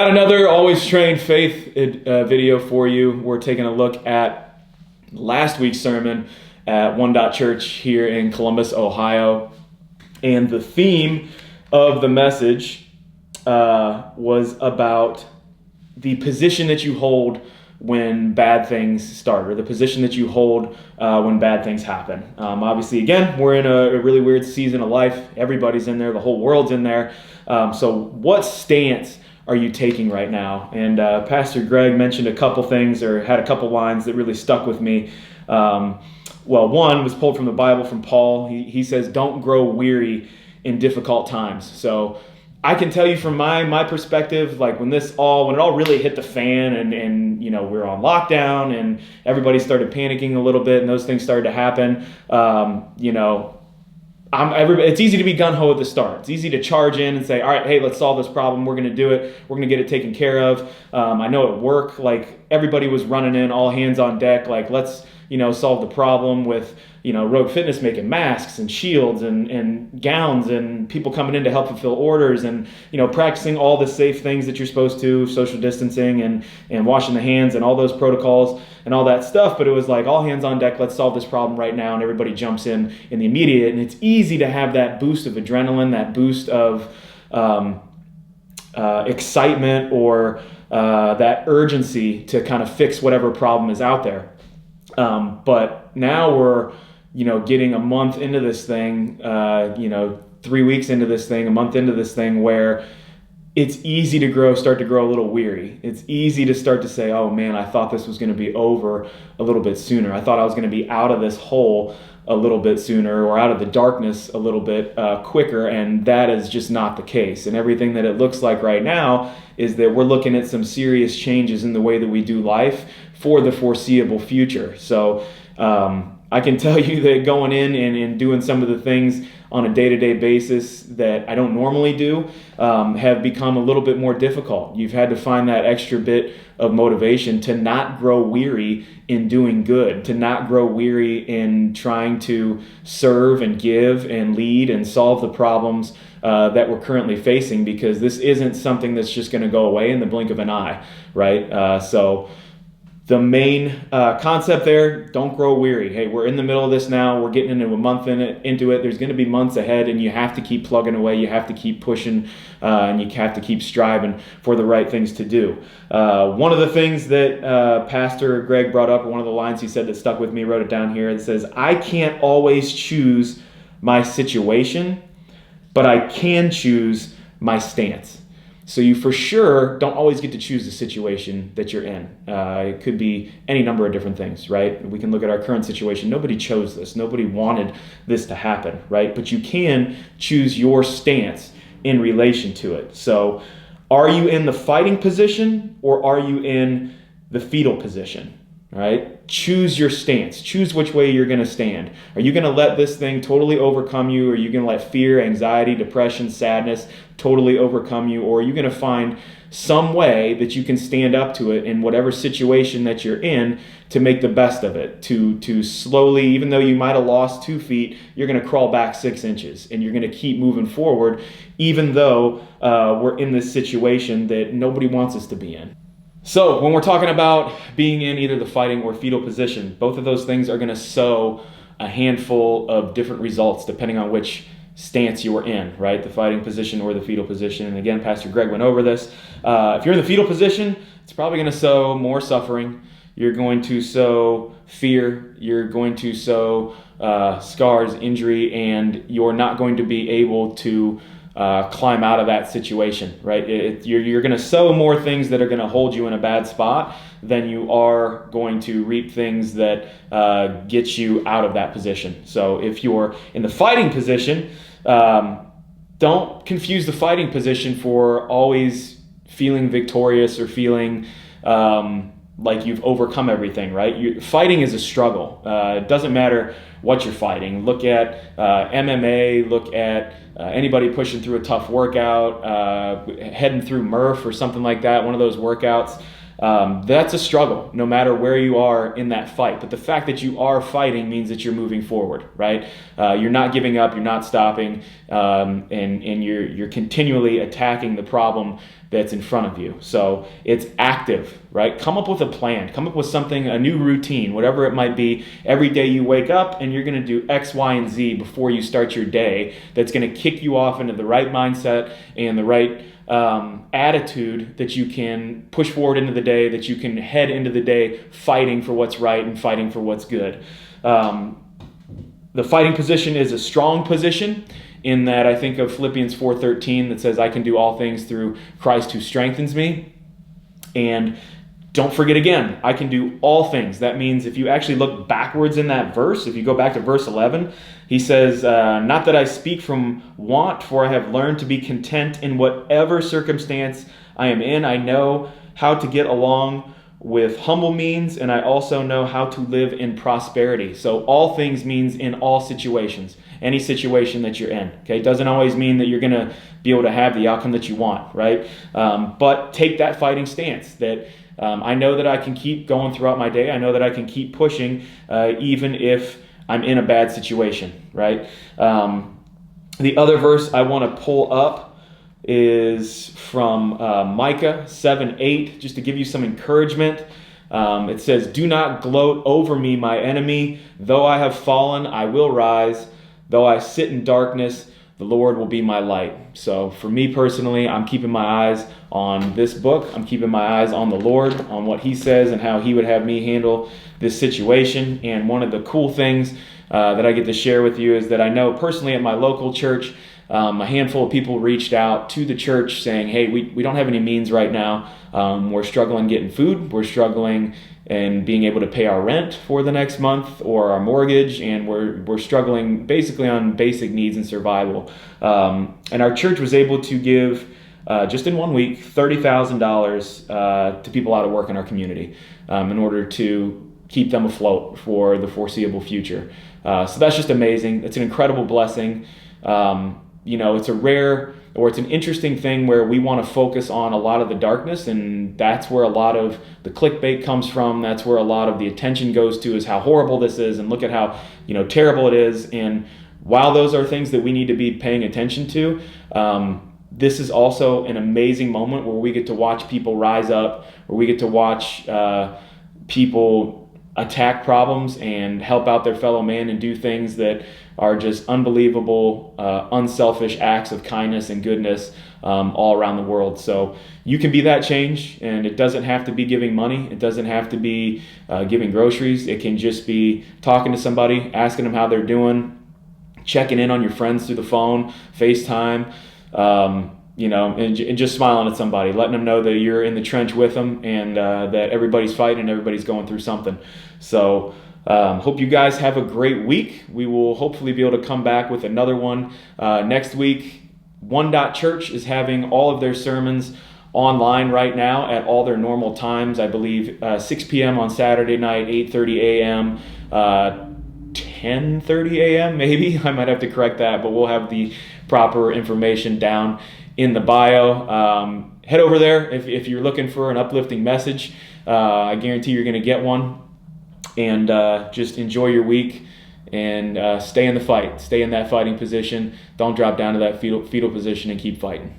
Got another Always Trained Faith video for you. We're taking a look at last week's sermon at One Dot Church here in Columbus, Ohio. And the theme of the message was about the position that you hold when bad things start, or the position that you hold when bad things happen. Obviously, again, we're in a really weird season of life. Everybody's in there. The whole world's in there. So what stance are you taking right now? And Pastor Greg mentioned a couple things, or had a couple lines that really stuck with me. Well, one was pulled from the Bible from Paul. He says, "Don't grow weary in difficult times." So I can tell you from my perspective, like when it all really hit the fan, and we were on lockdown and everybody started panicking a little bit, and those things started to happen. It's easy to be gung-ho at the start. It's easy to charge in and say, all right, hey, let's solve this problem. We're going to do it. We're going to get it taken care of. I know at work, like everybody was running in, all hands on deck. Like, let's, solve the problem with, Rogue Fitness making masks and shields and gowns, and people coming in to help fulfill orders, and, practicing all the safe things that you're supposed to, social distancing and washing the hands and all those protocols and all that stuff. But it was like, all hands on deck, let's solve this problem right now. And everybody jumps in the immediate. And it's easy to have that boost of adrenaline, that boost of excitement, or that urgency to kind of fix whatever problem is out there. But now we're, getting a month into this thing, 3 weeks into this thing, a month into this thing, where it's easy to start to grow a little weary. It's easy to start to say, oh man, I thought this was going to be over a little bit sooner. I thought I was going to be out of this hole a little bit sooner, or out of the darkness a little bit quicker, and that is just not the case. And everything that it looks like right now is that we're looking at some serious changes in the way that we do life for the foreseeable future. So I can tell you that going in and doing some of the things on a day-to-day basis that I don't normally do have become a little bit more difficult. You've had to find that extra bit of motivation to not grow weary in doing good, to not grow weary in trying to serve and give and lead and solve the problems that we're currently facing, because this isn't something that's just going to go away in the blink of an eye, right? So the main concept there, don't grow weary. Hey, we're in the middle of this now. We're getting into a month into it. There's going to be months ahead, and you have to keep plugging away. You have to keep pushing, and you have to keep striving for the right things to do. One of the things that Pastor Greg brought up, or one of the lines he said that stuck with me, wrote it down here. It says, "I can't always choose my situation, but I can choose my stance." So you for sure don't always get to choose the situation that you're in. It could be any number of different things, right? We can look at our current situation. Nobody chose this. Nobody wanted this to happen, right? But you can choose your stance in relation to it. So are you in the fighting position, or are you in the fetal position, right? Choose your stance. Choose which way you're going to stand. Are you going to let this thing totally overcome you? Or are you going to let fear, anxiety, depression, sadness totally overcome you? Or are you going to find some way that you can stand up to it in whatever situation that you're in to make the best of it, to slowly, even though you might have lost 2 feet, you're going to crawl back 6 inches, and you're going to keep moving forward, even though we're in this situation that nobody wants us to be in. So when we're talking about being in either the fighting or fetal position, both of those things are going to sow a handful of different results depending on which stance you are in, right? The fighting position or the fetal position. And again, Pastor Greg went over this. If you're in the fetal position, it's probably going to sow more suffering. You're going to sow fear. You're going to sow scars, injury, and you're not going to be able to climb out of that situation, right? You're going to sow more things that are going to hold you in a bad spot than you are going to reap things that get you out of that position. So if you're in the fighting position, don't confuse the fighting position for always feeling victorious or feeling like you've overcome everything, right? Fighting is a struggle. It doesn't matter what you're fighting. Look at MMA, look at anybody pushing through a tough workout, heading through Murph or something like that, one of those workouts. That's a struggle, no matter where you are in that fight. But the fact that you are fighting means that you're moving forward, right? You're not giving up, you're not stopping, and you're continually attacking the problem that's in front of you. So it's active, right? Come up with a plan. Come up with something, a new routine, whatever it might be. Every day you wake up and you're going to do X, Y, and Z before you start your day. That's going to kick you off into the right mindset and the right attitude that you can push forward into the day, that you can head into the day fighting for what's right and fighting for what's good. The fighting position is a strong position in that I think of Philippians 4:13 that says, I can do all things through Christ who strengthens me. And don't forget again, I can do all things. That means if you actually look backwards in that verse, if you go back to verse 11, he says, not that I speak from want, for I have learned to be content in whatever circumstance I am in. I know how to get along with humble means, and I also know how to live in prosperity. So all things means in all situations, any situation that you're in. Okay, it doesn't always mean that you're going to be able to have the outcome that you want, right? But take that fighting stance that I know that I can keep going throughout my day. I know that I can keep pushing even if I'm in a bad situation, right? The other verse I want to pull up is from Micah 7:8, just to give you some encouragement. It says, do not gloat over me, my enemy. Though I have fallen, I will rise. Though I sit in darkness, the Lord will be my light. So for me personally, I'm keeping my eyes on this book. I'm keeping my eyes on the Lord, on what he says and how he would have me handle this situation. And one of the cool things that I get to share with you is that I know personally at my local church, a handful of people reached out to the church saying, hey, we don't have any means right now. We're struggling getting food. We're struggling in being able to pay our rent for the next month or our mortgage. And we're struggling basically on basic needs and survival. And our church was able to give, just in 1 week, $30,000 to people out of work in our community in order to keep them afloat for the foreseeable future. So that's just amazing. It's an incredible blessing. It's a rare, or it's an interesting thing where we want to focus on a lot of the darkness, and that's where a lot of the clickbait comes from. That's where a lot of the attention goes to, is how horrible this is, and look at how, terrible it is. And while those are things that we need to be paying attention to, this is also an amazing moment where we get to watch people rise up, where we get to watch people attack problems and help out their fellow man and do things that are just unbelievable, unselfish acts of kindness and goodness all around the world. So you can be that change, and it doesn't have to be giving money. It doesn't have to be giving groceries. It can just be talking to somebody, asking them how they're doing, checking in on your friends through the phone, FaceTime, and just smiling at somebody, letting them know that you're in the trench with them, and that everybody's fighting and everybody's going through something. So hope you guys have a great week. We will hopefully be able to come back with another one next week. One Dot Church is having all of their sermons online right now at all their normal times. I believe 6 p.m. on Saturday night, 8:30 a.m., 10:30 a.m. maybe. I might have to correct that, but we'll have the proper information down in the bio. Head over there if you're looking for an uplifting message. I guarantee you're going to get one. And just enjoy your week and stay in the fight. Stay in that fighting position. Don't drop down to that fetal position and keep fighting.